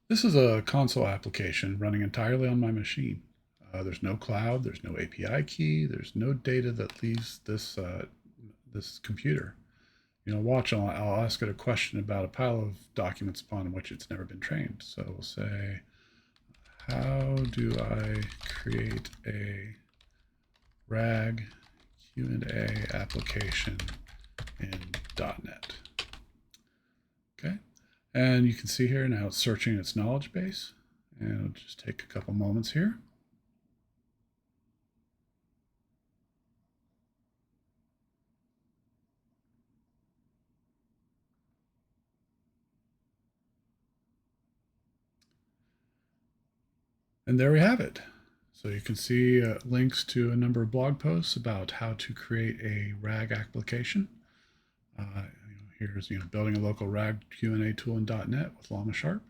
This is a console application running entirely on my machine. There's no cloud, there's no API key, there's no data that leaves this computer. Watch. I'll ask it a question about a pile of documents upon which it's never been trained. So we'll say, how do I create a RAG Q&A application in .NET? Okay. And you can see here now it's searching its knowledge base. And it'll just take a couple moments here. And there we have it. So you can see links to a number of blog posts about how to create a RAG application. Here's building a local RAG Q&A tool in .NET with Llama Sharp.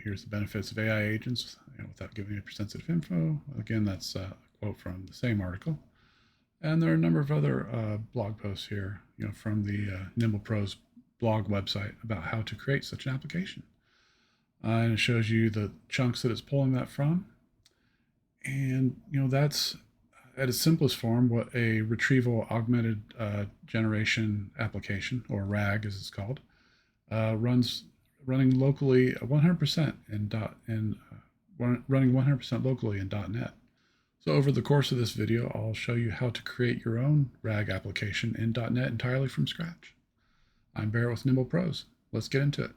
Here's the benefits of AI agents without giving up your sensitive info. Again, that's a quote from the same article. And there are a number of other blog posts here, from the Nimble Pros blog website about how to create such an application. And it shows you the chunks that it's pulling that from. And, that's at its simplest form what a retrieval augmented generation application, or RAG as it's called, running locally 100% running 100% locally in .NET. So over the course of this video, I'll show you how to create your own RAG application in .NET entirely from scratch. I'm Barrett with Nimble Pros. Let's get into it.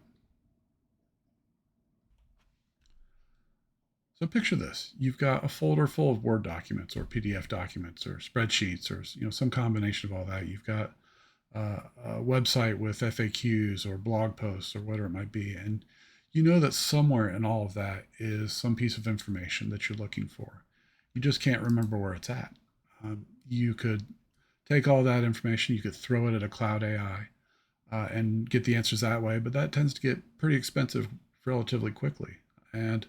So picture this. You've got a folder full of Word documents or PDF documents or spreadsheets or some combination of all that. You've got a website with FAQs or blog posts or whatever it might be. And you know that somewhere in all of that is some piece of information that you're looking for. You just can't remember where it's at. You could take all that information, you could throw it at a cloud AI and get the answers that way, but that tends to get pretty expensive relatively quickly. And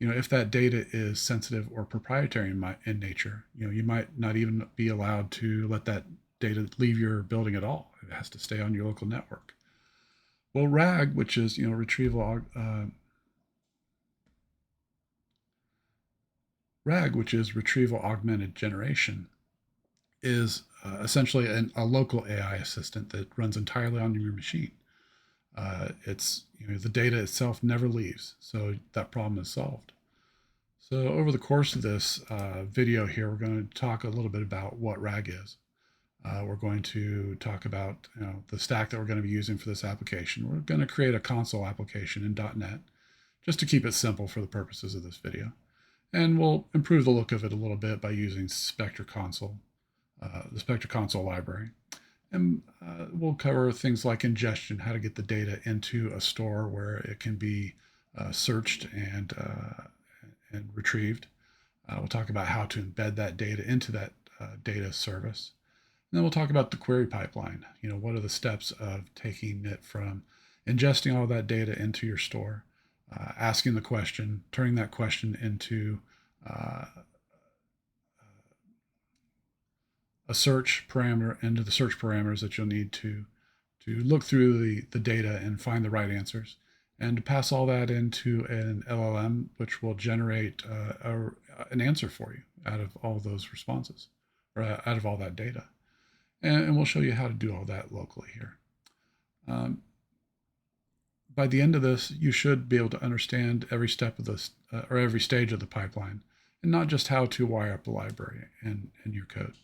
if that data is sensitive or proprietary in nature, you might not even be allowed to let that data leave your building at all. It has to stay on your local network. Well, RAG, which is retrieval augmented generation, is essentially a local AI assistant that runs entirely on your machine. It's the data itself never leaves, so that problem is solved. So over the course of this video here, we're going to talk a little bit about what RAG is. We're going to talk about the stack that we're going to be using for this application. We're going to create a console application in .NET just to keep it simple for the purposes of this video. And we'll improve the look of it a little bit by using Spectre Console, the Spectre Console library. And we'll cover things like ingestion, how to get the data into a store where it can be searched and retrieved. We'll talk about how to embed that data into that data service. And then we'll talk about the query pipeline. What are the steps of taking it from ingesting all that data into your store, asking the question, turning that question into a search parameter, into the search parameters that you'll need to look through the data and find the right answers, and to pass all that into an LLM, which will generate an answer for you out of all those responses, or out of all that data. And we'll show you how to do all that locally here. By the end of this, you should be able to understand every step of this, or every stage of the pipeline, and not just how to wire up the library in your code.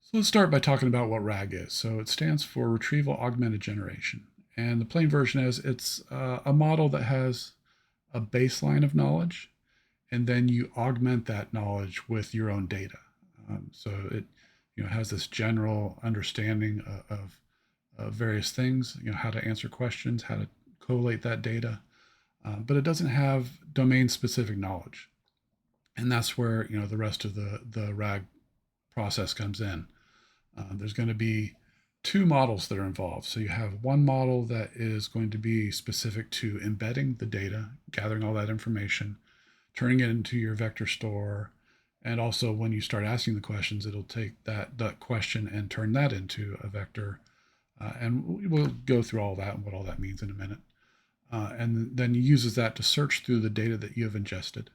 So let's start by talking about what RAG is. So it stands for Retrieval Augmented Generation. And the plain version is it's a model that has a baseline of knowledge, and then you augment that knowledge with your own data. So it has this general understanding of various things, how to answer questions, how to collate that data, but it doesn't have domain-specific knowledge. And that's where the rest of the RAG process comes in. There's going to be two models that are involved. So you have one model that is going to be specific to embedding the data, gathering all that information, turning it into your vector store. And also when you start asking the questions, it'll take that question and turn that into a vector. And we'll go through all that and what all that means in a minute. and then uses that to search through the data that you have ingested,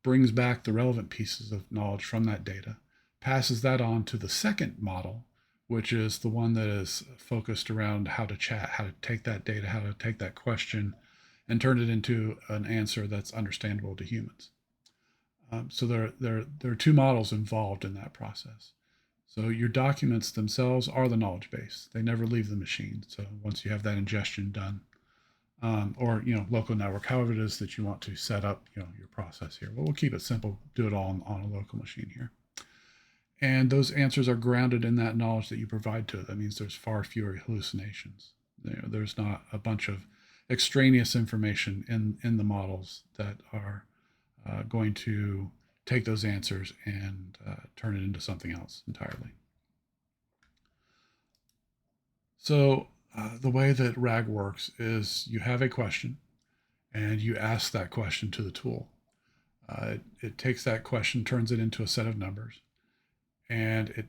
brings back the relevant pieces of knowledge from that data, passes that on to the second model, which is the one that is focused around how to chat, how to take that data, how to take that question and turn it into an answer that's understandable to humans. So there are two models involved in that process. So your documents themselves are the knowledge base. They never leave the machine. So once you have that ingestion done, or local network, however it is that you want to set up your process here. But we'll keep it simple, do it all on a local machine here. And those answers are grounded in that knowledge that you provide to it. That means there's far fewer hallucinations. There's not a bunch of extraneous information in the models that are going to take those answers and turn it into something else entirely. So the way that RAG works is you have a question and you ask that question to the tool. It takes that question, turns it into a set of numbers, and it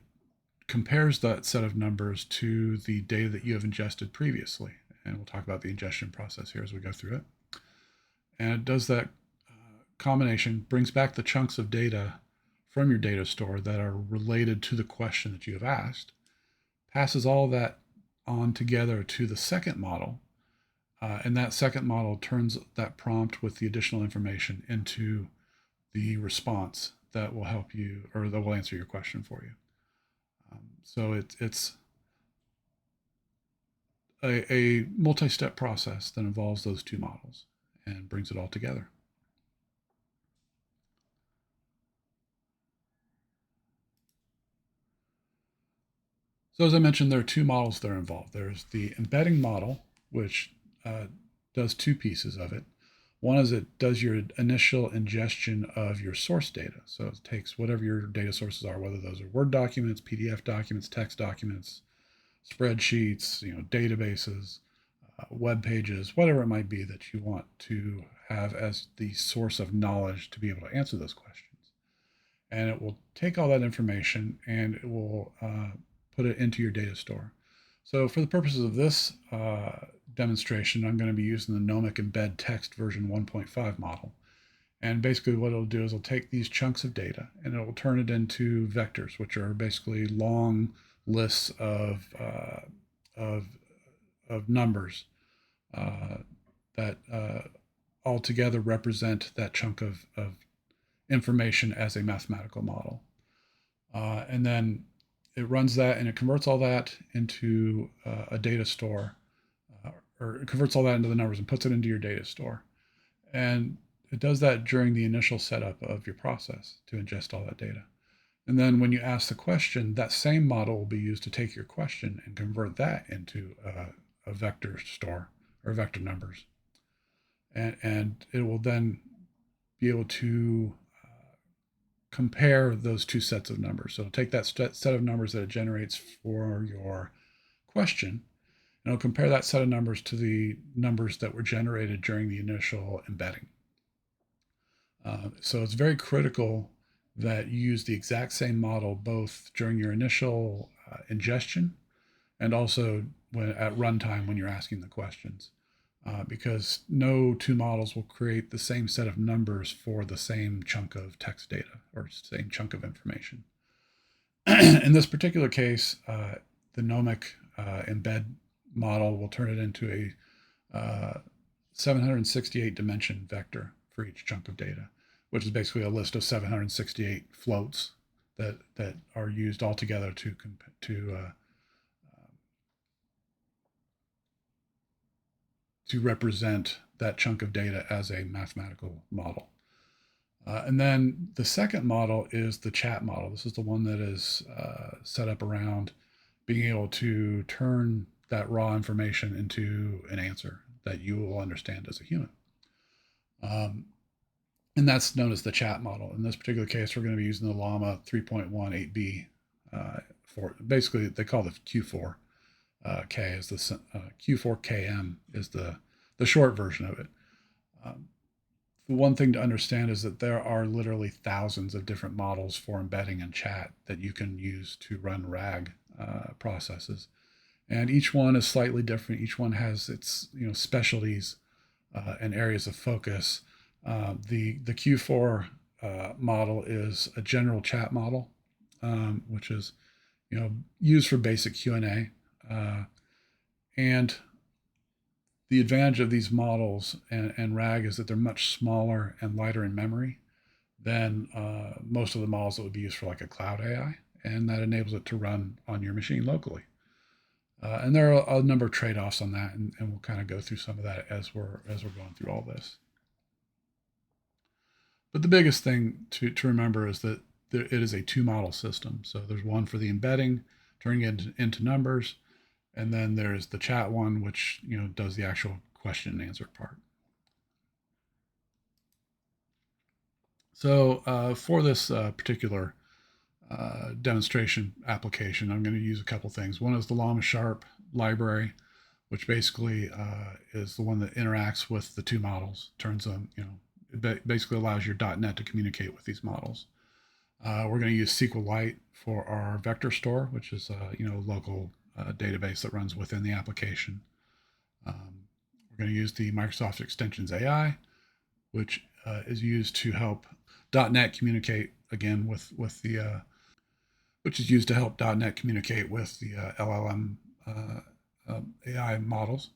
compares that set of numbers to the data that you have ingested previously. And we'll talk about the ingestion process here as we go through it. And it does that combination, brings back the chunks of data from your data store that are related to the question that you have asked, passes all of that on together to the second model, and that second model turns that prompt with the additional information into the response that will help you, or that will answer your question for you. So it's a multi-step process that involves those two models and brings it all together. So as I mentioned, there are two models that are involved. There's the embedding model, which does two pieces of it. One is it does your initial ingestion of your source data. So it takes whatever your data sources are, whether those are Word documents, PDF documents, text documents, spreadsheets, databases, web pages, whatever it might be that you want to have as the source of knowledge to be able to answer those questions. And it will take all that information and it will put it into your data store. So for the purposes of this demonstration, I'm going to be using the Nomic Embed Text version 1.5 model. And basically what it'll do is it'll take these chunks of data and it will turn it into vectors, which are basically long lists of numbers that altogether represent that chunk of information as a mathematical model. And then it runs that and it converts all that into a data store, or it converts all that into the numbers and puts it into your data store. And it does that during the initial setup of your process to ingest all that data. And then when you ask the question, that same model will be used to take your question and convert that into a vector store or vector numbers. And it will then be able to compare those two sets of numbers. So it'll take that set of numbers that it generates for your question, and it'll compare that set of numbers to the numbers that were generated during the initial embedding. So it's very critical that you use the exact same model both during your initial ingestion and also at runtime when you're asking the questions. Because no two models will create the same set of numbers for the same chunk of text data or same chunk of information. In this particular case, the Nomic embed model will turn it into a 768 dimension vector for each chunk of data, which is basically a list of 768 floats that are used all together to represent that chunk of data as a mathematical model. And then the second model is the chat model. This is the one that is set up around being able to turn that raw information into an answer that you will understand as a human. And that's known as the chat model. In this particular case, we're going to be using the Llama 3.18b for basically they call the Q4 K is the Q4KM is the short version of it. The one thing to understand is that there are literally thousands of different models for embedding and chat that you can use to run RAG processes, and each one is slightly different. Each one has its specialties and areas of focus. The Q4 model is a general chat model, which is used for basic Q&A. And the advantage of these models and RAG is that they're much smaller and lighter in memory than most of the models that would be used for like a cloud AI, and that enables it to run on your machine locally. And there are a number of trade-offs on that, and we'll kind of go through some of that as we're going through all this. But the biggest thing to remember is that it is a two-model system. So there's one for the embedding, turning it into numbers, and then there's the chat one, which does the actual question and answer part. So for this particular demonstration application, I'm going to use a couple things. One is the Llama Sharp library, which basically is the one that interacts with the two models, turns them, it basically allows your .NET to communicate with these models. We're going to use SQLite for our vector store, which is a local database that runs within the application. We're going to use the Microsoft Extensions AI, which is used to help .NET communicate again with the which is used to help .NET communicate with the LLM AI models.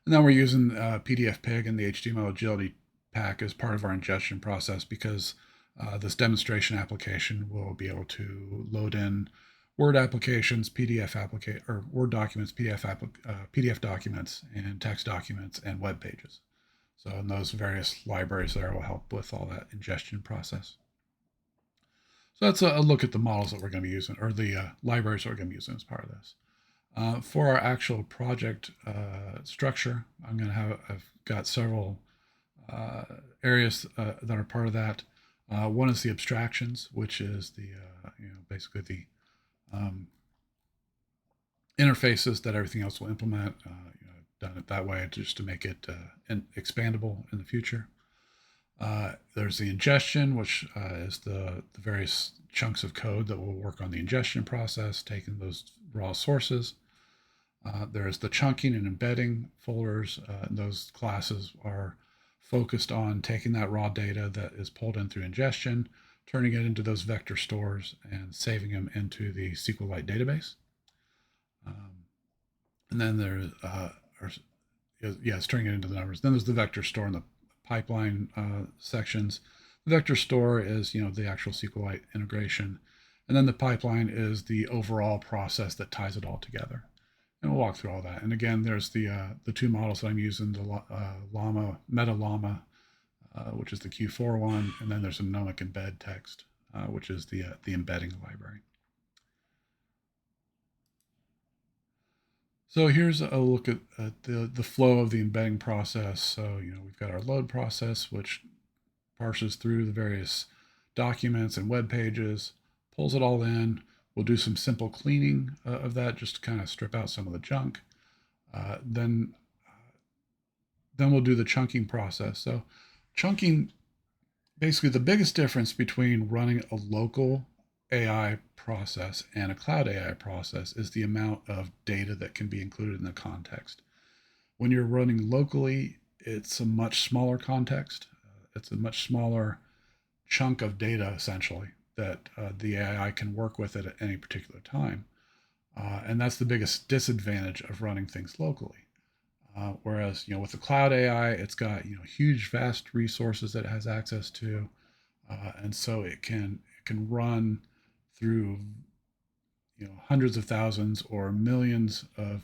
And then we're using PDFpig and the HTML agility pack as part of our ingestion process, because this demonstration application will be able to load in Word applications, Word documents, PDF documents, and text documents, and web pages. So in those various libraries there will help with all that ingestion process. So that's a look at the models that we're going to be using, or the libraries that we're going to be using as part of this. For our actual project structure, I've got several areas that are part of that. One is the abstractions, which is the basically the interfaces that everything else will implement. Done it that way just to make it expandable in the future. There's the ingestion, which is the various chunks of code that will work on the ingestion process, taking those raw sources. There's the chunking and embedding folders. Those classes are focused on taking that raw data that is pulled in through ingestion, turning it into those vector stores, and saving them into the SQLite database. And then it's turning it into the numbers. Then there's the vector store and the pipeline sections. The vector store is the actual SQLite integration, and then the pipeline is the overall process that ties it all together. And we'll walk through all that. And again, there's the two models that I'm using: the Meta Llama, which is the Q4 one, and then there's a Mnemonic Embed text, which is the embedding library. So here's a look at the flow of the embedding process. So we've got our load process, which parses through the various documents and web pages, pulls it all in. We'll do some simple cleaning of that, just to kind of strip out some of the junk. Then we'll do the chunking process. So chunking, basically the biggest difference between running a local AI process and a cloud AI process is the amount of data that can be included in the context. When you're running locally, it's a much smaller context. It's a much smaller chunk of data, essentially, that the AI can work with at any particular time. And that's the biggest disadvantage of running things locally. Whereas, with the cloud AI, it's got, huge, vast resources that it has access to. And so it can run through, hundreds of thousands or millions of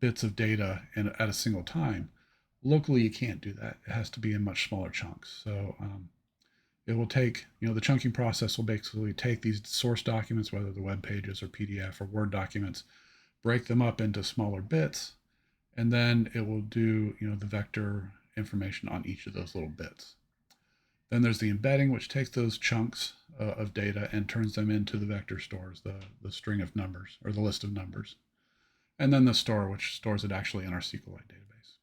bits of data at a single time. Locally, you can't do that. It has to be in much smaller chunks. So it will take, the chunking process will basically take these source documents, whether they're web pages or PDF or Word documents, break them up into smaller bits, and then it will do, the vector information on each of those little bits. Then there's the embedding, which takes those chunks of data and turns them into the vector stores, the string of numbers, or the list of numbers. And then the store, which stores it actually in our SQLite database.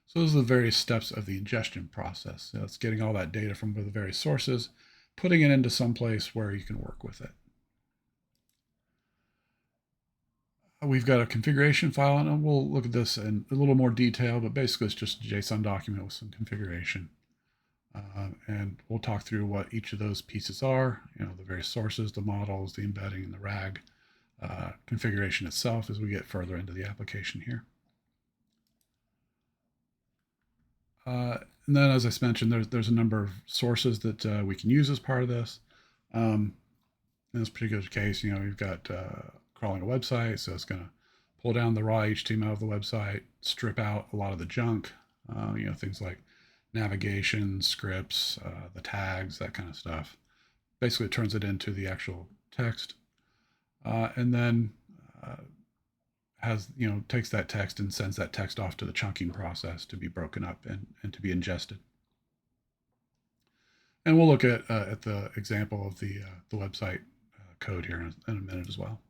So those are the various steps of the ingestion process. So it's getting all that data from the various sources, putting it into some place where you can work with it. We've got a configuration file, and we'll look at this in a little more detail, but basically it's just a JSON document with some configuration. And we'll talk through what each of those pieces are, the various sources, the models, the embedding, and the RAG configuration itself as we get further into the application here. And then, as I mentioned, there's a number of sources that we can use as part of this. In this particular case, we've got crawling a website, so it's going to pull down the raw HTML of the website, strip out a lot of the junk, things like navigation, scripts, the tags, that kind of stuff. Basically, it turns it into the actual text, and then takes that text and sends that text off to the chunking process to be broken up and to be ingested. And we'll look at the example of the website code here in a minute as well.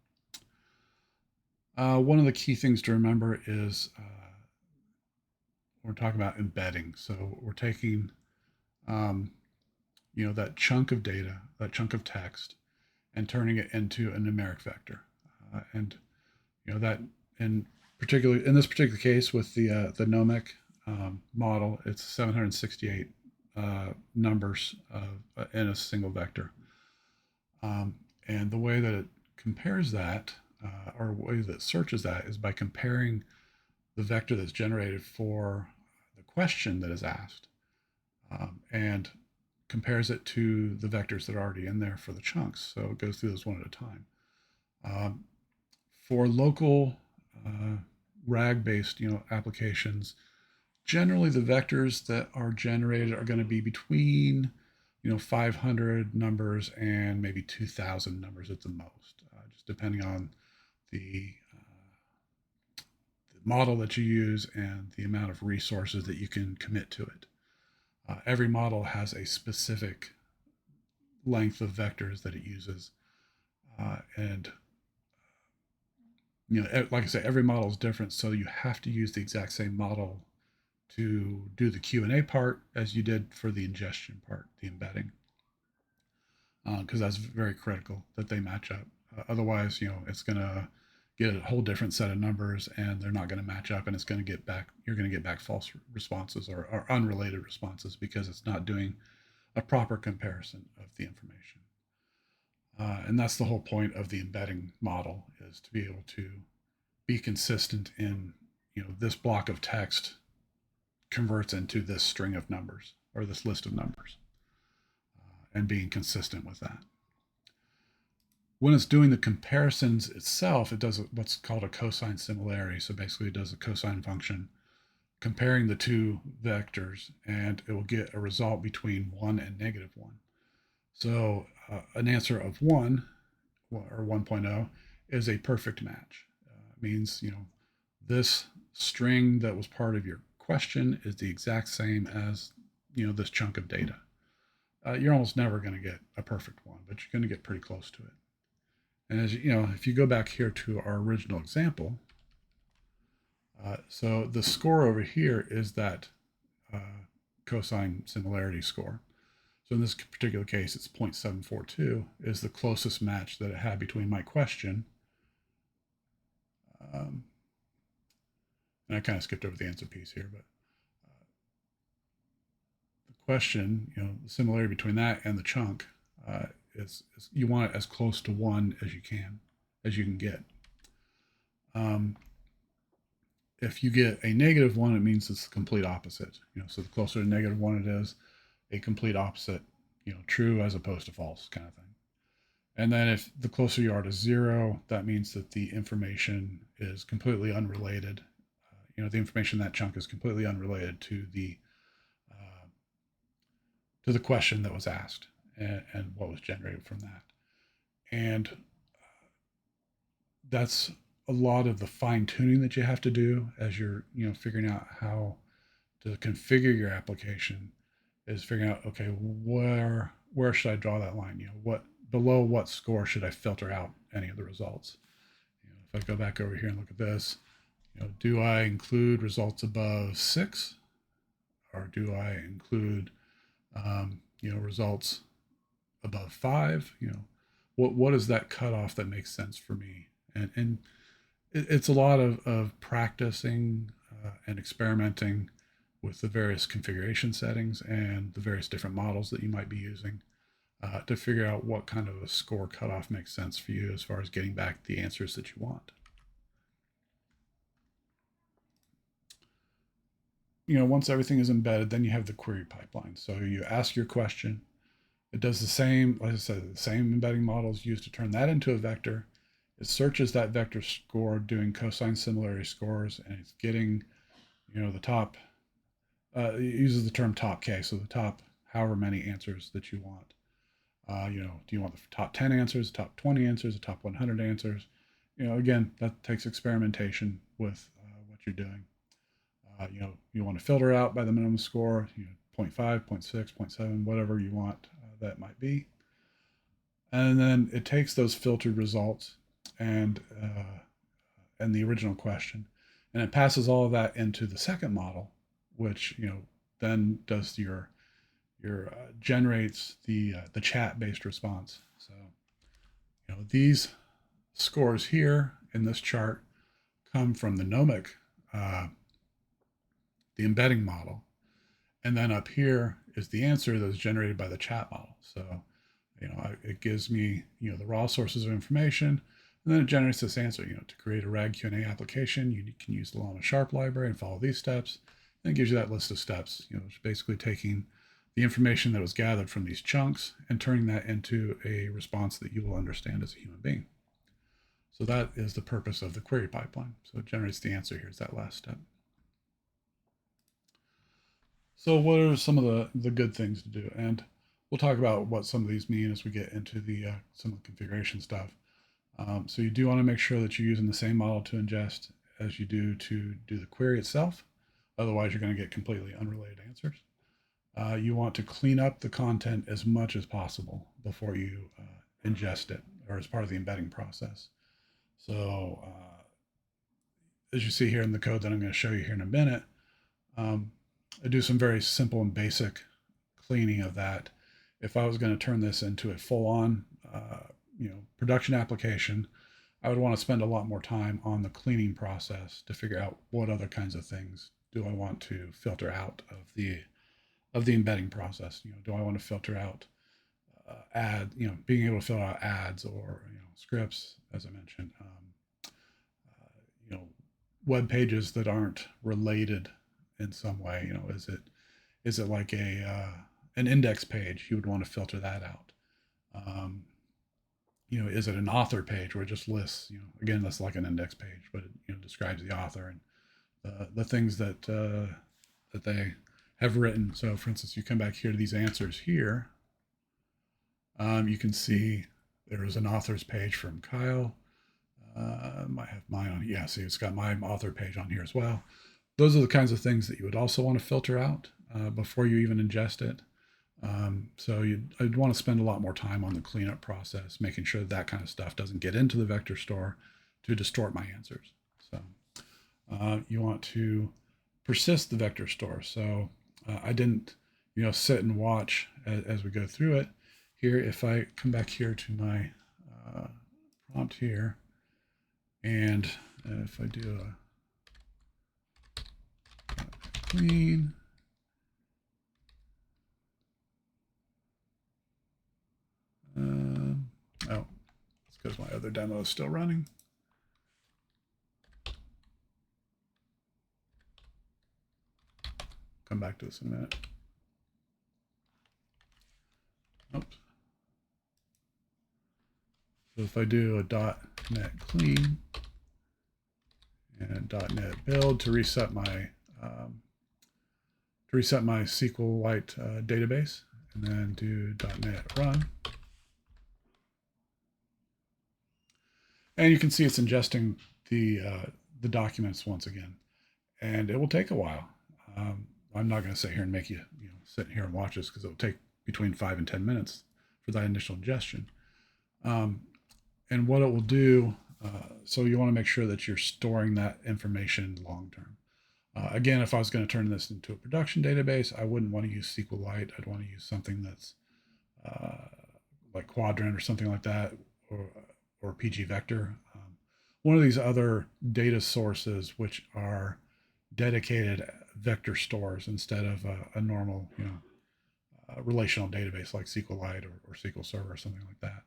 One of the key things to remember is we're talking about embedding. So we're taking that chunk of data, that chunk of text, and turning it into a numeric vector. And that in this particular case with the nomic model, it's 768 numbers in a single vector. And the way that it compares that, or way that it searches that, is by comparing the vector that's generated for the question that is asked, and compares it to the vectors that are already in there for the chunks. So it goes through those one at a time. For local RAG-based applications, generally the vectors that are generated are going to be between 500 numbers and maybe 2,000 numbers at the most, just depending on the model that you use and the amount of resources that you can commit to it. Every model has a specific length of vectors that it uses, and like I say, every model is different, so you have to use the exact same model to do the Q&A part as you did for the ingestion part, the embedding, because that's very critical that they match up. Otherwise, it's going to get a whole different set of numbers, and they're not going to match up, and it's going to get back. You're going to get back false responses or unrelated responses because it's not doing a proper comparison of the information. And that's the whole point of the embedding model, is to be able to be consistent in, this block of text converts into this string of numbers or this list of numbers, and being consistent with that. When it's doing the comparisons itself, it does what's called a cosine similarity. So basically it does a cosine function comparing the two vectors, and it will get a result between 1 and -1. So an answer of 1 or 1.0 is a perfect match. It means, this string that was part of your question is the exact same as, this chunk of data. You're almost never going to get a perfect one, but you're going to get pretty close to it. And as if you go back here to our original example, so the score over here is that cosine similarity score. So in this particular case, it's 0.742 is the closest match that it had between my question. And I kind of skipped over the answer piece here, but the question, the similarity between that and the chunk is you want it as close to 1 as you can get. If you get a -1, it means it's the complete opposite. So the closer to -1 it is, a complete opposite, true as opposed to false kind of thing. And then if the closer you are to 0, that means that the information is completely unrelated. The information in that chunk is completely unrelated to the question that was asked and what was generated from that. And that's a lot of the fine tuning that you have to do as you're, figuring out how to configure your application, is figuring out, okay, where should I draw that line? Below what score should I filter out any of the results? If I go back over here and look at this, do I include results above 6, or do I include results above 5? What is that cutoff that makes sense for me? And It's a lot of practicing and experimenting with the various configuration settings and the various different models that you might be using to figure out what kind of a score cutoff makes sense for you as far as getting back the answers that you want. Once everything is embedded, then you have the query pipeline. So you ask your question. It does the same, like I said, the same embedding model is used to turn that into a vector. It searches that vector score doing cosine similarity scores, and it's getting, the top, it uses the term top K, so the top however many answers that you want. Do you want the top 10 answers, top 20 answers, the top 100 answers? Again, that takes experimentation with what you're doing. You want to filter out by the minimum score, 0.5, 0.6, 0.7, whatever you want that might be. And then it takes those filtered results and the original question, and it passes all of that into the second model, which then does your generates the chat based response. So these scores here in this chart come from the gnomic, the embedding model, and then up here is the answer that was generated by the chat model. So it gives me the raw sources of information, and then it generates this answer. To create a RAG Q&A application, you can use the Llama Sharp library and follow these steps. And it gives you that list of steps. It's basically taking the information that was gathered from these chunks and turning that into a response that you will understand as a human being. So that is the purpose of the query pipeline. So it generates the answer. Here's that last step. So what are some of the good things to do? And we'll talk about what some of these mean as we get into the some of the configuration stuff. So you do want to make sure that you're using the same model to ingest as you do to do the query itself. Otherwise, you're going to get completely unrelated answers. You want to clean up the content as much as possible before you ingest it or as part of the embedding process. So as you see here in the code that I'm going to show you here in a minute, I do some very simple and basic cleaning of that. If I was going to turn this into a full-on production application, I would want to spend a lot more time on the cleaning process to figure out what other kinds of things do I want to filter out of the embedding process. Do I want to filter out being able to fill out ads or scripts, as I mentioned, web pages that aren't related in some way. Is it like an index page? You would want to filter that out. Is it an author page where it just lists? Again, that's like an index page, but it describes the author and the things that they have written. So, for instance, you come back here to these answers here. You can see there is an author's page from Kyle. Might have mine on. Yeah, see, it's got my author page on here as well. Those are the kinds of things that you would also want to filter out before you even ingest it. So I'd want to spend a lot more time on the cleanup process, making sure that kind of stuff doesn't get into the vector store to distort my answers. So you want to persist the vector store. So I didn't, sit and watch as we go through it. Here, if I come back here to my prompt here, and if I do a clean, oh, it's because my other demo is still running. Come back to this in a minute. Oops. So if I do a .NET clean and .NET build to reset my SQLite database, and then do .NET run, and you can see it's ingesting the documents once again, and it will take a while. I'm not going to sit here and make you sit here and watch this because it will take between 5 and 10 minutes for that initial ingestion. And what it will do, so you want to make sure that you're storing that information long term. Again, if I was going to turn this into a production database, I wouldn't want to use SQLite. I'd want to use something that's like Quadrant or something like that, or PG Vector. one of these other data sources, which are dedicated vector stores instead of a normal, relational database like SQLite or SQL Server or something like that.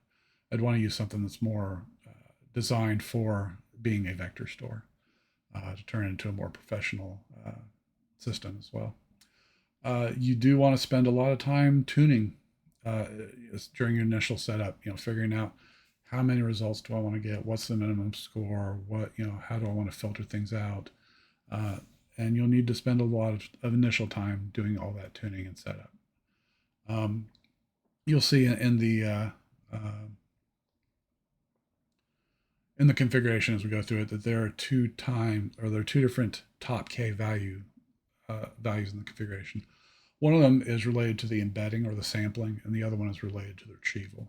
I'd want to use something that's more designed for being a vector store to turn into a more professional system as well. You do want to spend a lot of time tuning uh, during your initial setup. Figuring out how many results do I want to get, what's the minimum score, how do I want to filter things out, uh, and you'll need to spend a lot of initial time doing all that tuning and setup. Um, you'll see uh, in the configuration as we go through it that there are two different top K values in the configuration. One of them is related to the embedding or the sampling, and the other one is related to the retrieval.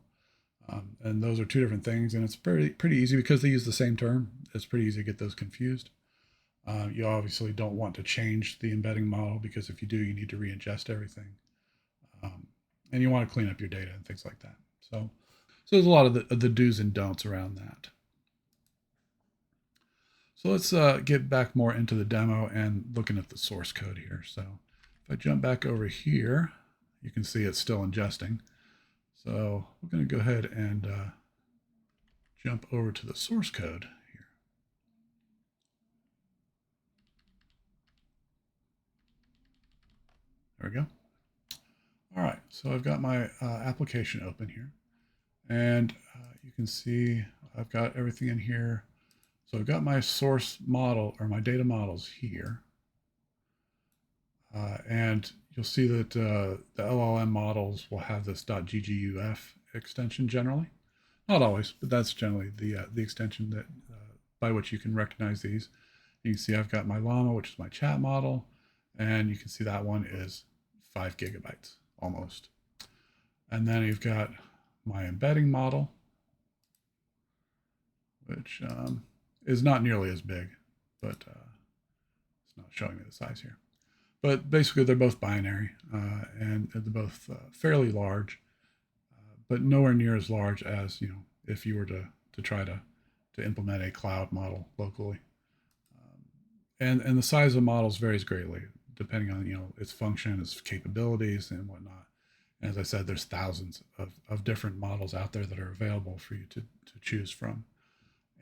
And those are two different things, and it's pretty easy because they use the same term. It's pretty easy to get those confused. You obviously don't want to change the embedding model because if you do, you need to re-ingest everything, um, and you want to clean up your data and things like that. So there's a lot of the do's and don'ts around that. So let's get back more into the demo and looking at the source code here. So if I jump back over here, you can see it's still ingesting. So we're going to go ahead and jump over to the source code here. There we go. All right, so I've got my application open here. And you can see I've got everything in here. So I've got my source model or my data models here. And you'll see that the LLM models will have this .gguf extension generally. Not always, but that's generally the extension that by which you can recognize these. You can see I've got my llama, which is my chat model, and you can see that one is 5 gigabytes almost. And then you've got my embedding model, which is not nearly as big, but it's not showing me the size here. But basically, they're both binary, and they're both fairly large, but nowhere near as large as if you were to try to implement a cloud model locally. And the size of the models varies greatly depending on its function, its capabilities, and whatnot. And as I said, there's thousands of different models out there that are available for you to choose from.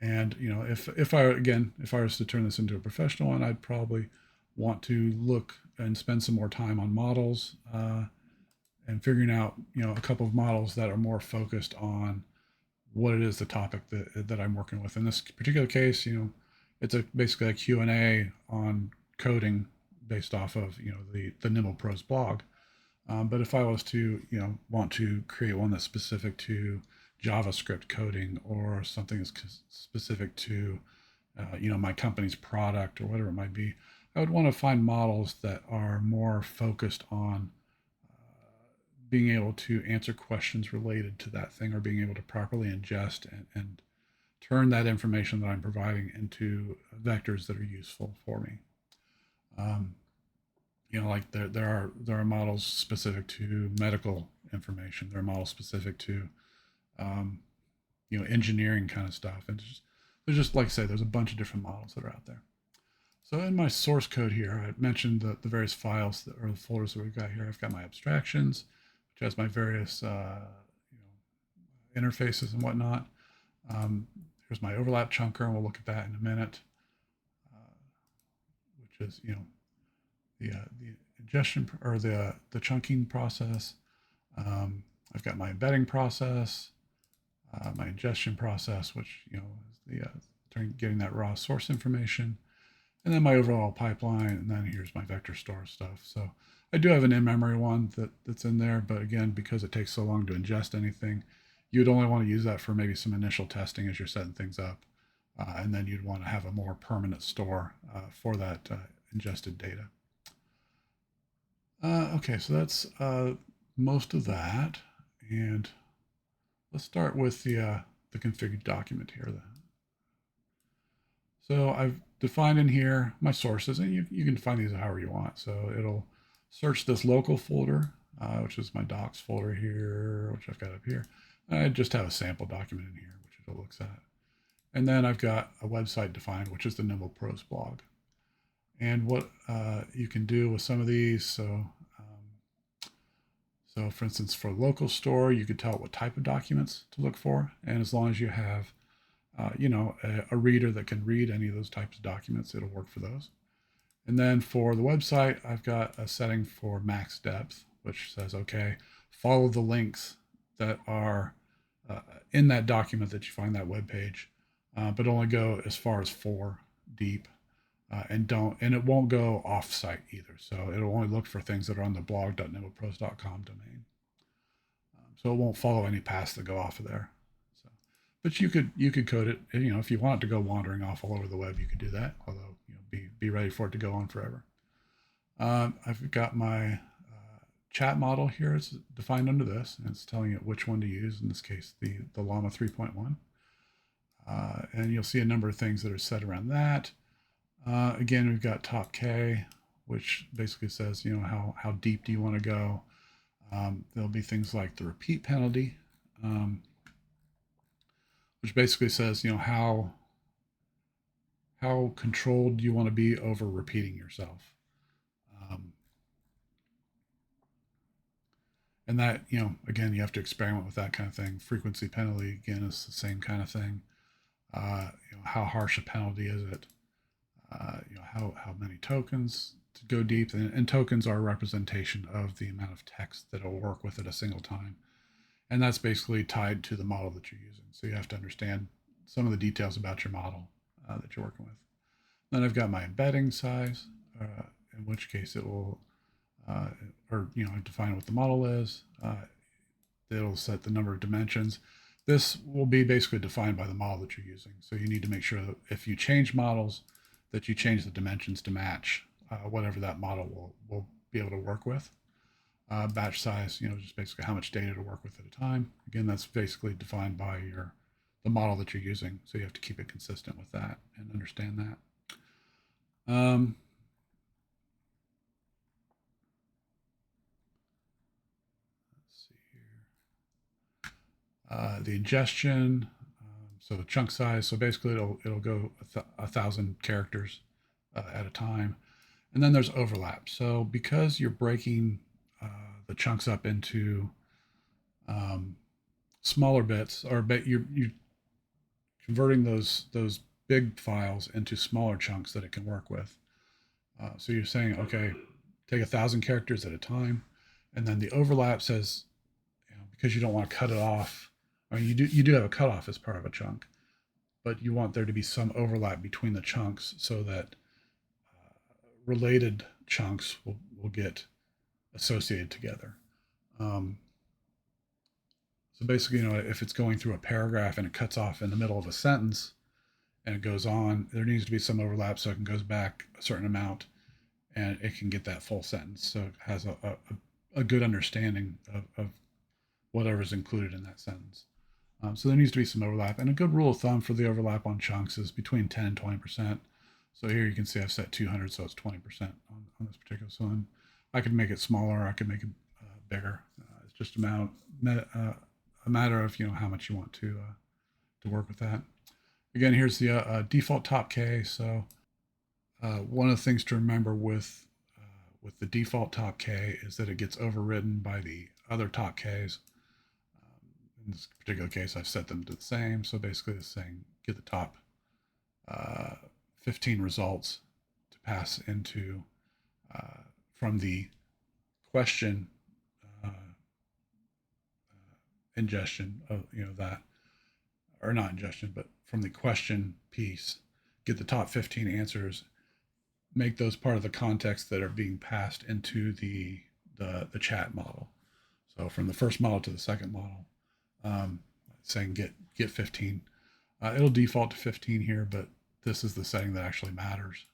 And if I was to turn this into a professional one, I'd probably want to look and spend some more time on models and figuring out a couple of models that are more focused on what it is the topic that I'm working with. In this particular case, it's basically a Q&A on coding based off of the Nimble Pros blog. But if I was to want to create one that's specific to JavaScript coding or something that's specific to my company's product or whatever it might be, I would want to find models that are more focused on being able to answer questions related to that thing or being able to properly ingest and turn that information that I'm providing into vectors that are useful for me. Like there are models specific to medical information. There are models specific to engineering kind of stuff. And there's just like I say, there's a bunch of different models that are out there. So in my source code here, I mentioned the various files or the folders that we've got here. I've got my abstractions, which has my various interfaces and whatnot. Here's my overlap chunker, and we'll look at that in a minute, which is the ingestion or the chunking process. I've got my embedding process, my ingestion process, which is the getting that raw source information, and then my overall pipeline, and then here's my vector store stuff. So I do have an in-memory one that's in there, but again, because it takes so long to ingest anything, you'd only want to use that for maybe some initial testing as you're setting things up, and then you'd want to have a more permanent store for that ingested data. Okay, so that's most of that, and let's start with the configured document here. So I've defined in here my sources, and you can find these however you want. So it'll search this local folder, which is my docs folder here, which I've got up here. I just have a sample document in here, which it looks at. And then I've got a website defined, which is the Nimble Pros blog. And what you can do with some of these, so for instance, for a local store, you could tell it what type of documents to look for. And as long as you have, a reader that can read any of those types of documents, it'll work for those. And then for the website, I've got a setting for max depth, which says, okay, follow the links that are in that document that you find that web page, but only go as far as 4 deep, and it won't go off-site either. So it'll only look for things that are on the blog.nimblpros.com domain. So it won't follow any paths that go off of there. So, but you could code it. If you want it to go wandering off all over the web, you could do that. Although be ready for it to go on forever. I've got my chat model here. It's defined under this, and it's telling it which one to use. In this case, the Llama 3.1. And you'll see a number of things that are set around that. Again, we've got top K, which basically says, how deep do you want to go? There'll be things like the repeat penalty, which basically says, how controlled do you want to be over repeating yourself. And that, again, you have to experiment with that kind of thing. Frequency penalty, again, is the same kind of thing. How harsh a penalty is it? How many tokens to go deep, and tokens are a representation of the amount of text that will work with at a single time, and that's basically tied to the model that you're using. So you have to understand some of the details about your model that you're working with. Then I've got my embedding size, in which case it will, define what the model is. It'll set the number of dimensions. This will be basically defined by the model that you're using. So you need to make sure that if you change models, that you change the dimensions to match whatever that model will be able to work with. Batch size, just basically how much data to work with at a time. Again, that's basically defined by the model that you're using. So you have to keep it consistent with that and understand that. Let's see here. The ingestion, so the chunk size. So basically, it'll go 1,000 characters at a time, and then there's overlap. So because you're breaking the chunks up into smaller bits, or you're converting those big files into smaller chunks that it can work with. So you're saying, okay, take 1,000 characters at a time, and then the overlap says, because you don't want to cut it off. I mean, you do have a cutoff as part of a chunk, but you want there to be some overlap between the chunks so that related chunks will get associated together. So basically, if it's going through a paragraph and it cuts off in the middle of a sentence and it goes on, there needs to be some overlap so it goes back a certain amount and it can get that full sentence. So it has a good understanding of whatever's included in that sentence. So there needs to be some overlap. And a good rule of thumb for the overlap on chunks is between 10 and 20%. So here you can see I've set 200, so it's 20% on this particular one. I could make it smaller. I could make it bigger. It's just a matter of how much you want to work with that. Again, here's the default top K. So one of the things to remember with the default top K is that it gets overridden by the other top Ks. In this particular case, I've set them to the same. So basically, it's saying get the top 15 results to pass into from the question ingestion of that, or not ingestion, but from the question piece, get the top 15 answers, make those part of the context that are being passed into the chat model. So from the first model to the second model, saying get 15. It'll default to 15 here, but this is the setting that actually matters.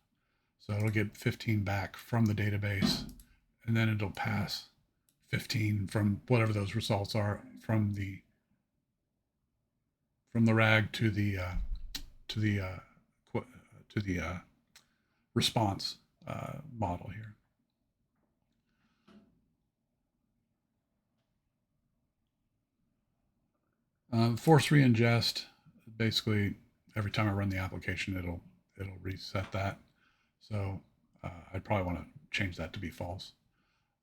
So it'll get 15 back from the database, and then it'll pass 15 from whatever those results are from the RAG to the response model here. Force reingest, basically, every time I run the application, it'll reset that. So I'd probably want to change that to be false.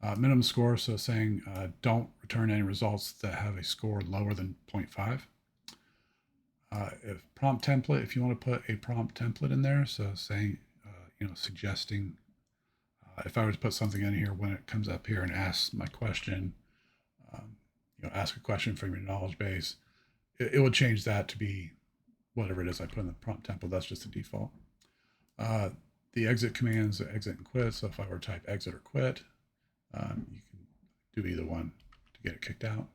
Minimum score, so saying don't return any results that have a score lower than 0.5. If prompt template, if you want to put a prompt template in there, so saying, suggesting, if I were to put something in here when it comes up here and asks my question, ask a question from your knowledge base, it would change that to be whatever it is I put in the prompt template. That's just the default. The exit commands, exit and quit. So if I were to type exit or quit, you can do either one to get it kicked out.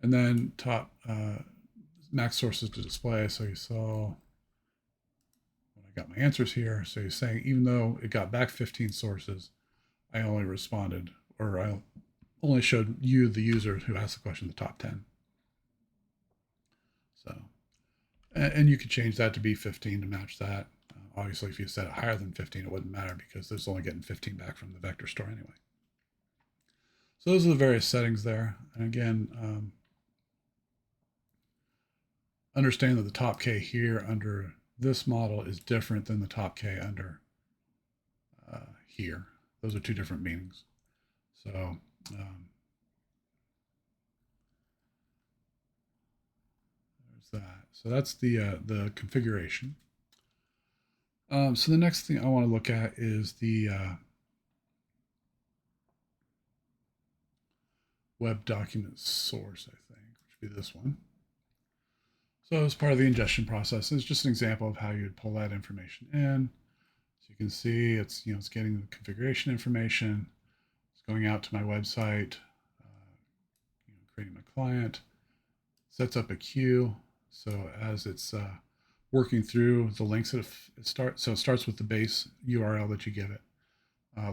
And then top max sources to display. So you saw when I got my answers here. So you're saying even though it got back 15 sources, I only responded, or I only showed you, the user who asked the question, the top 10. So, and you could change that to be 15 to match that. Obviously, if you set it higher than 15, it wouldn't matter because it's only getting 15 back from the vector store anyway. So those are the various settings there. And again, understand that the top K here under this model is different than the top K under here. Those are two different meanings. So there's that. So that's the configuration. So the next thing I want to look at is the web document source, I think, which would be this one. So as part of the ingestion process, it's just an example of how you'd pull that information in. So you can see it's getting the configuration information. It's going out to my website, creating my client, sets up a queue. So as it's working through the links that it starts, so it starts with the base URL that you give it.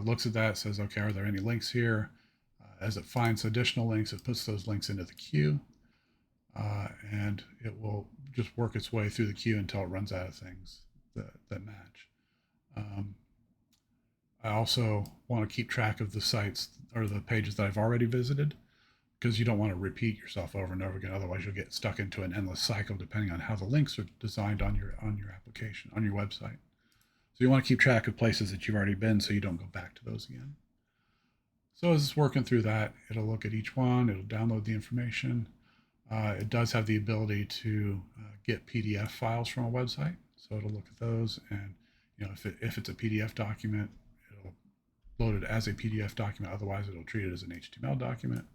Looks at that, says, okay, are there any links here? As it finds additional links, it puts those links into the queue, and it will just work its way through the queue until it runs out of things that match. I also want to keep track of the sites or the pages that I've already visited, because you don't want to repeat yourself over and over again. Otherwise, you'll get stuck into an endless cycle depending on how the links are designed on your application, on your website. So you want to keep track of places that you've already been so you don't go back to those again. So as it's working through that, it'll look at each one, it'll download the information. It does have the ability to get PDF files from a website. So it'll look at those, and if it's a PDF document, it'll load it as a PDF document. Otherwise, it'll treat it as an HTML document.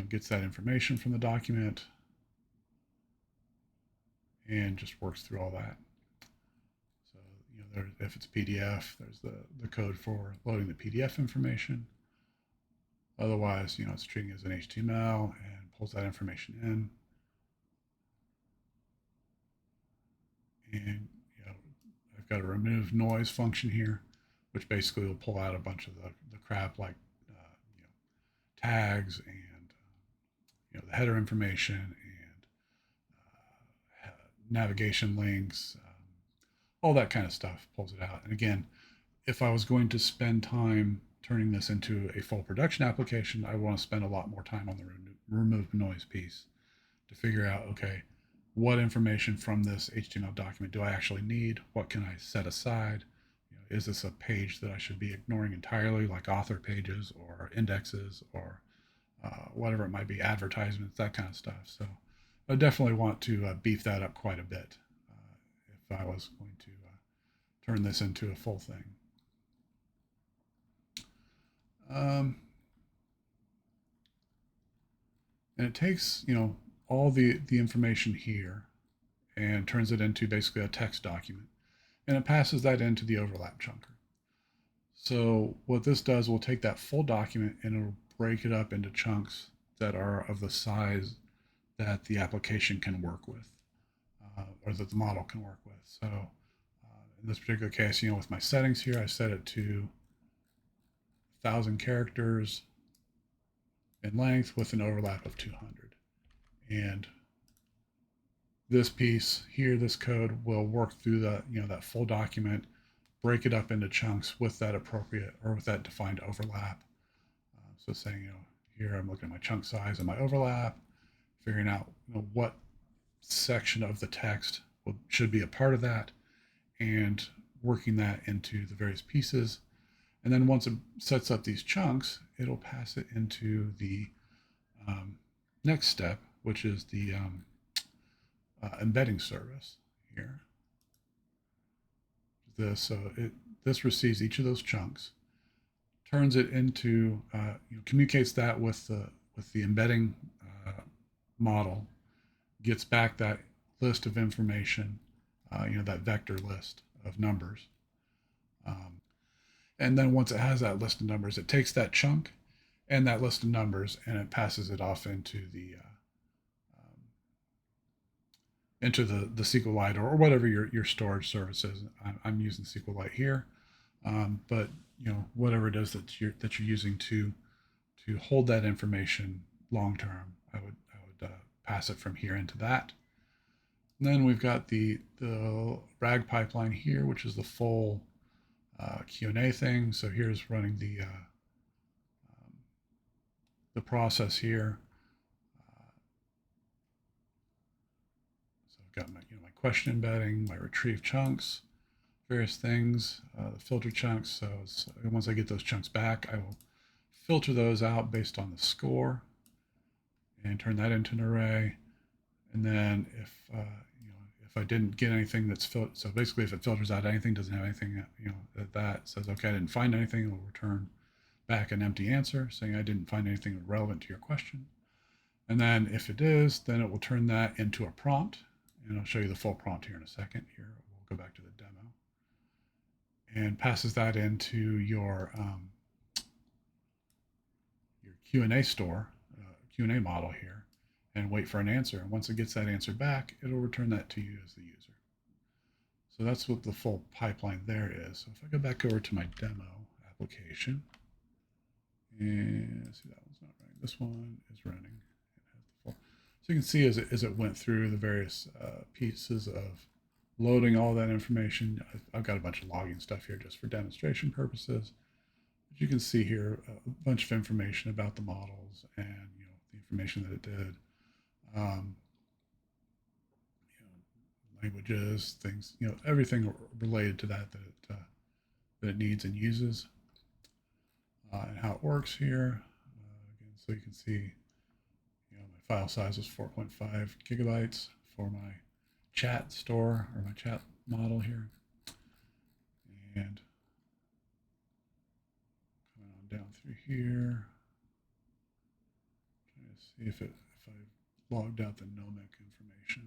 Gets that information from the document and just works through all that. So if it's PDF, there's the code for loading the PDF information. Otherwise, it's treating it as an HTML and pulls that information in. And I've got a remove noise function here, which basically will pull out a bunch of the crap like tags and the header information and navigation links, all that kind of stuff, pulls it out. And again, if I was going to spend time turning this into a full production application, I want to spend a lot more time on the remove noise piece to figure out, okay, what information from this HTML document do I actually need? What can I set aside? Is this a page that I should be ignoring entirely, like author pages or indexes or whatever it might be, advertisements, that kind of stuff. So I definitely want to beef that up quite a bit if I was going to turn this into a full thing. And it takes, all the information here and turns it into basically a text document. And it passes that into the overlap chunker. So what this does, will take that full document and it'll break it up into chunks that are of the size that the application can work with, or that the model can work with. So in this particular case, with my settings here, I set it to 1,000 characters in length with an overlap of 200. And this piece here, this code will work through that full document, break it up into chunks with that appropriate or with that defined overlap. So saying, here I'm looking at my chunk size and my overlap, figuring out what section of the text should be a part of that, and working that into the various pieces. And then once it sets up these chunks, it'll pass it into the um, next step, which is the embedding service here. This receives each of those chunks, turns it into communicates that with the embedding model, gets back that list of information, that vector list of numbers. And then once it has that list of numbers, it takes that chunk and that list of numbers and it passes it off into the SQLite or whatever your storage service is. I'm using SQLite here, but whatever it is that you're using to hold that information long term, I would pass it from here into that. And then we've got the RAG pipeline here, which is the full Q&A thing. So here's running the process here. So I've got my question embedding, my retrieve chunks, various things, the filter chunks. So once I get those chunks back, I will filter those out based on the score and turn that into an array. And then if I didn't get anything that's so basically if it filters out anything, doesn't have anything, that says, okay, I didn't find anything, it will return back an empty answer saying I didn't find anything relevant to your question. And then if it is, then it will turn that into a prompt. And I'll show you the full prompt here in a second. Here, we'll go back to the demo. And passes that into your Q&A store, Q&A model here, and wait for an answer. And once it gets that answer back, it'll return that to you as the user. So that's what the full pipeline there is. So if I go back over to my demo application, and see, that one's not running. This one is running. It has the full. So you can see as it went through the various pieces of loading all that information. I've got a bunch of logging stuff here just for demonstration purposes. But you can see here a bunch of information about the models and the information that it did. Languages, things, everything related to that it needs and uses, and how it works here. Again, so you can see, my file size is 4.5 gigabytes for my chat store or my chat model here, and coming on down through here, trying to see if I logged out the nomic information.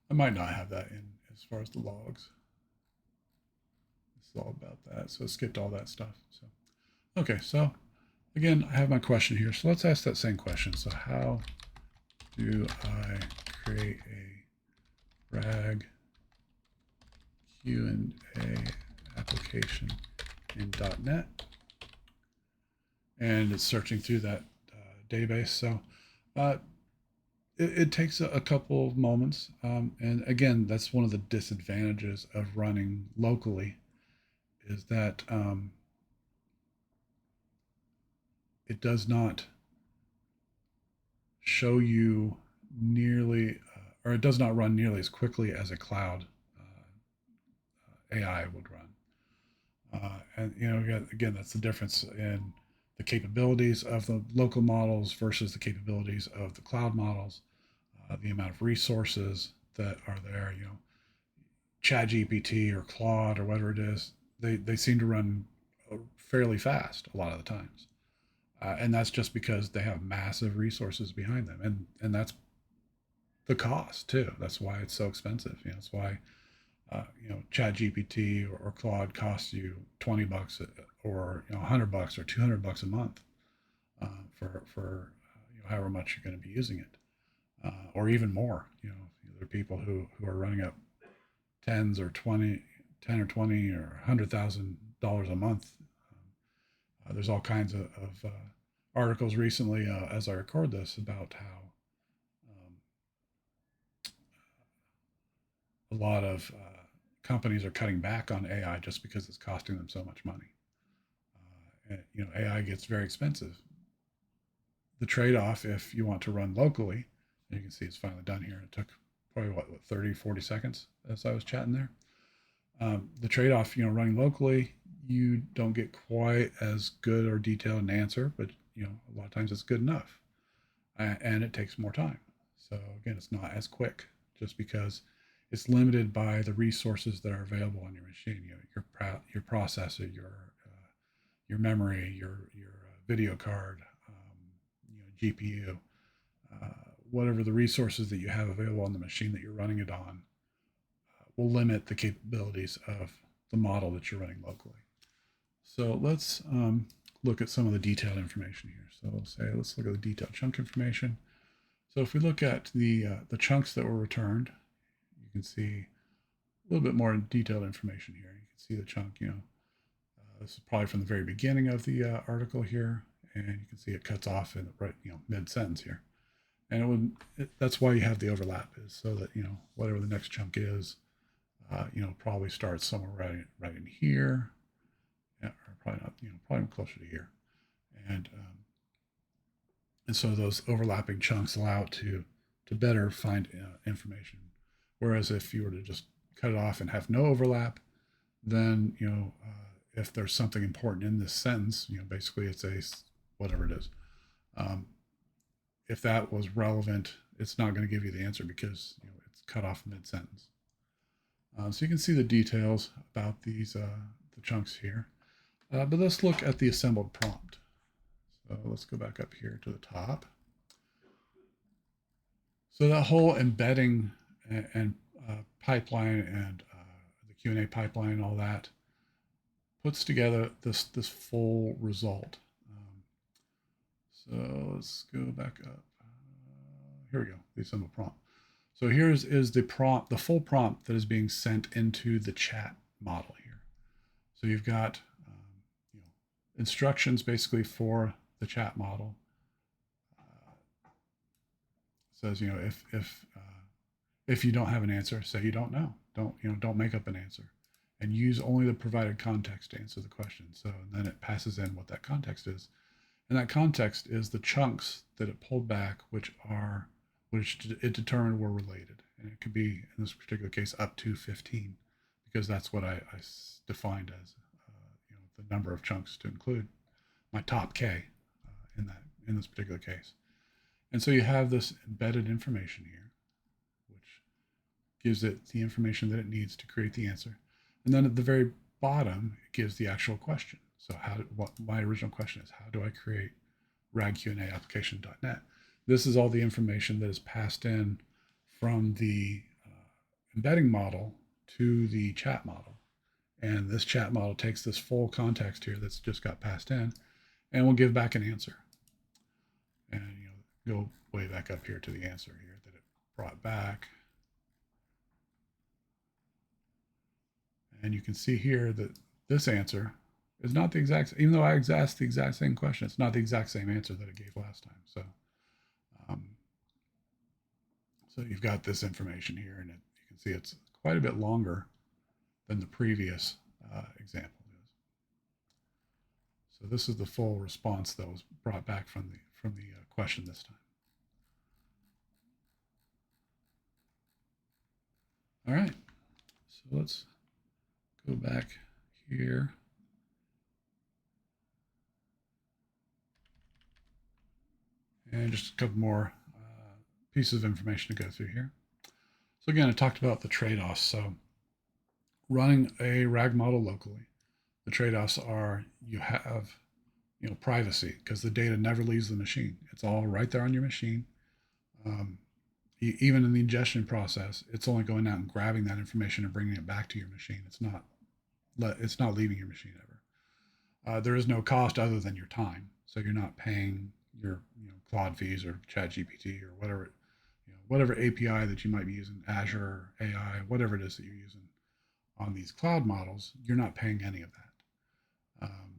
I might not have that in as far as the logs. This is all about that. So it skipped all that stuff. So, okay. So again, I have my question here. So let's ask that same question. So how do I create a RAG Q&A application in .NET? And it's searching through that database. So it takes a couple of moments. And again, that's one of the disadvantages of running locally is that it does not show you nearly, or it does not run nearly as quickly as a cloud AI would run. And again, that's the difference in the capabilities of the local models versus the capabilities of the cloud models. The amount of resources that are there, ChatGPT or Claude or whatever it is, they seem to run fairly fast a lot of the times, and that's just because they have massive resources behind them, and that's the cost too. That's why it's so expensive. That's why ChatGPT or Claude costs you $20 or $100 or $200 a month for however much you're going to be using it. Or even more. There are people who are running up 10 or 20 or $100,000 a month. There's all kinds of articles recently, as I record this, about how a lot of companies are cutting back on AI just because it's costing them so much money. AI gets very expensive. the trade-off, if you want to run locally, and you can see it's finally done here. It took probably what 30, 40 seconds as I was chatting there. The trade-off, running locally, you don't get quite as good or detailed an answer, but a lot of times it's good enough, and it takes more time. So again, it's not as quick just because it's limited by the resources that are available on your machine. Your processor, your memory, your video card, GPU, whatever the resources that you have available on the machine that you're running it on will limit the capabilities of the model that you're running locally. So let's look at some of the detailed information here. So let's look at the detailed chunk information. So if we look at the chunks that were returned, you can see a little bit more detailed information here. You can see the chunk, this is probably from the very beginning of the article here, and you can see it cuts off in right, mid-sentence here. And that's why you have the overlap, is so that, whatever the next chunk is, probably starts somewhere right in here, or probably not, probably closer to here. And so those overlapping chunks allow it to better find information. Whereas if you were to just cut it off and have no overlap, then, if there's something important in this sentence, basically it's a, whatever it is. If that was relevant, it's not going to give you the answer because it's cut off mid-sentence. So you can see the details about these the chunks here. But let's look at the assembled prompt. So let's go back up here to the top. So that whole embedding and pipeline and the Q&A pipeline and all that puts together this full result. So let's go back up. Here we go, the assembled prompt. So here is the prompt, the full prompt that is being sent into the chat model here. So you've got instructions basically for the chat model. It says, if you don't have an answer, say you don't know. Don't make up an answer, and use only the provided context to answer the question. So and then it passes in what that context is, and that context is the chunks that it pulled back, which it determined were related, and it could be in this particular case up to 15, because that's what I defined as the number of chunks to include my top K in this particular case. And so you have this embedded information here, which gives it the information that it needs to create the answer. And then at the very bottom, it gives the actual question. So what my original question is, how do I create RAG-Q&A application.net? This is all the information that is passed in from the embedding model to the chat model. And this chat model takes this full context here that's just got passed in and will give back an answer. And go way back up here to the answer here that it brought back. And you can see here that this answer is not the exact, even though I asked the exact same question, it's not the exact same answer that it gave last time. So, so you've got this information here, and you can see it's quite a bit longer than the previous example is. So this is the full response that was brought back from the question this time. All right, so let's go back here. And just a couple more pieces of information to go through here. So again, I talked about the trade-offs. So running a RAG model locally, the trade-offs are you have privacy, because the data never leaves the machine. It's all right there on your machine. Even in the ingestion process, it's only going out and grabbing that information and bringing it back to your machine. It's not leaving your machine ever. There is no cost other than your time. So you're not paying your Claude fees or ChatGPT or whatever API that you might be using, Azure AI, whatever it is that you're using on these cloud models. You're not paying any of that.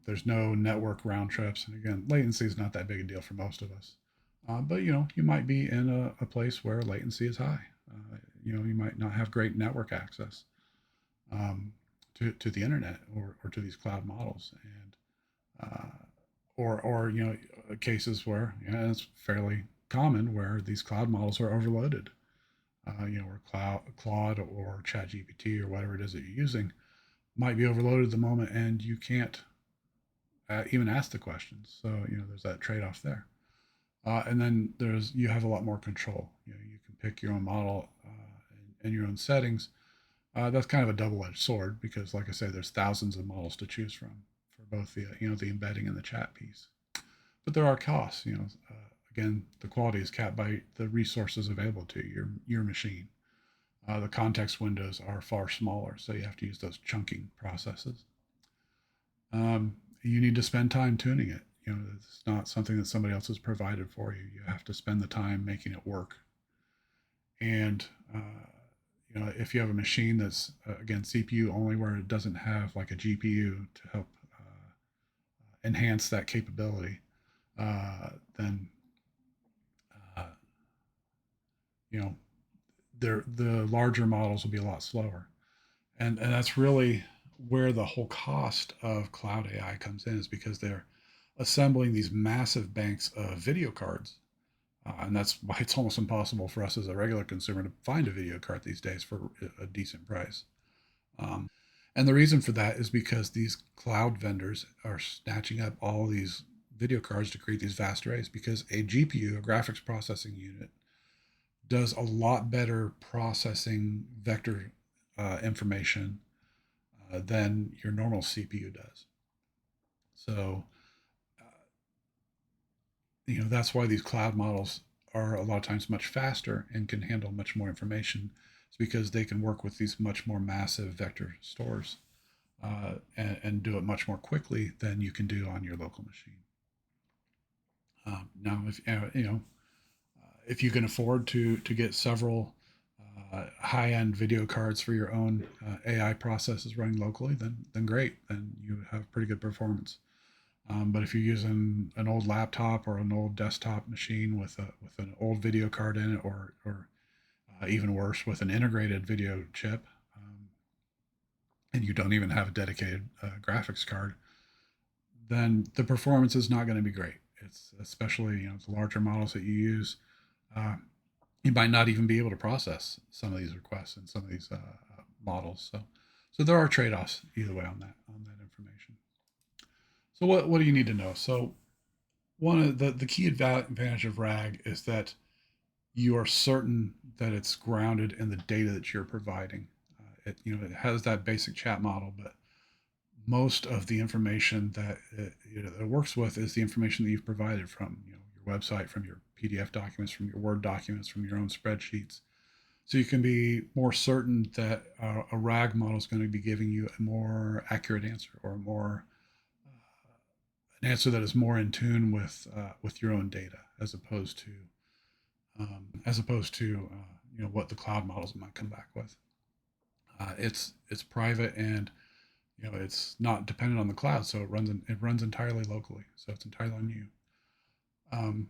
There's no network round trips, and again, latency is not that big a deal for most of us. But you might be in a place where latency is high. You might not have great network access to the internet or to these cloud models, and or cases where, yeah, it's fairly common where these cloud models are overloaded. Where Claude or ChatGPT or whatever it is that you're using might be overloaded at the moment, and you can't even ask the questions. So there's that trade-off there. And then you have a lot more control. You can pick your own model and your own settings. That's kind of a double-edged sword because, like I say, there's thousands of models to choose from for both the embedding and the chat piece. But there are costs. Again, the quality is capped by the resources available to your machine. The context windows are far smaller, so you have to use those chunking processes. You need to spend time tuning it. It's not something that somebody else has provided for you. You have to spend the time making it work. And if you have a machine that's again CPU only, where it doesn't have like a GPU to help enhance that capability, then uh, you know the larger models will be a lot slower. And that's really where the whole cost of cloud AI comes in, is because they're assembling these massive banks of video cards. And that's why it's almost impossible for us as a regular consumer to find a video card these days for a decent price. Um, and the reason for that is because these cloud vendors are snatching up all these video cards to create these vast arrays, because a GPU, a graphics processing unit, does a lot better processing vector information than your normal CPU does. So, that's why these cloud models are a lot of times much faster and can handle much more information. It's because they can work with these much more massive vector stores and do it much more quickly than you can do on your local machine. Now, if you can afford to get several high-end video cards for your own AI processes running locally, then great. Then you have pretty good performance. But if you're using an old laptop or an old desktop machine with an old video card in it, or even worse, with an integrated video chip, and you don't even have a dedicated graphics card, then the performance is not going to be great. It's especially the larger models that you use. Uh, you might not even be able to process some of these requests and some of these models. So there are trade-offs either way on that information. So what do you need to know? So one of the key advantage of RAG is that you are certain that it's grounded in the data that you're providing. It has that basic chat model, but most of the information that it works with is the information that you've provided from your website, from your PDF documents, from your Word documents, from your own spreadsheets. So you can be more certain that a RAG model is going to be giving you a more accurate answer, or an answer that is more in tune with your own data, as opposed to what the cloud models might come back with. It's private, and it's not dependent on the cloud, so it runs entirely locally, so it's entirely on you. Um,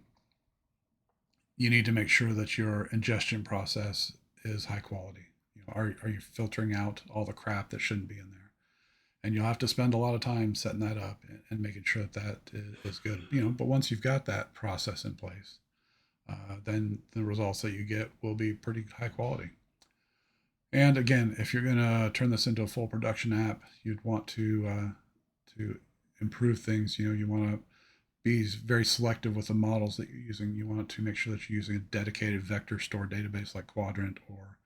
you need to make sure that your ingestion process is high quality. Are you filtering out all the crap that shouldn't be in there? And you'll have to spend a lot of time setting that up and making sure that is good. But once you've got that process in place, then the results that you get will be pretty high quality. And again, if you're going to turn this into a full production app, you'd want to improve things. You want to be very selective with the models that you're using. You want to make sure that you're using a dedicated vector store database like Quadrant, or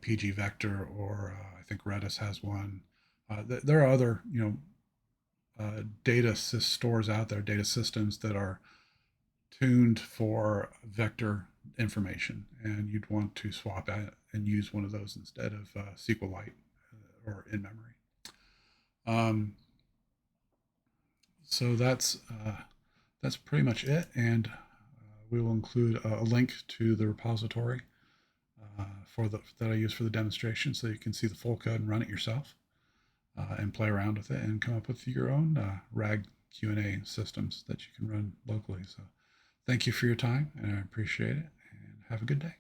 PG Vector, or I think Redis has one. There are other data stores out there, data systems that are tuned for vector information, and you'd want to swap out and use one of those instead of SQLite or in memory. So that's pretty much it, and we will include a link to the repository that I use for the demonstration, so you can see the full code and run it yourself, and play around with it and come up with your own RAG Q&A systems that you can run locally. So thank you for your time, and I appreciate it, and have a good day.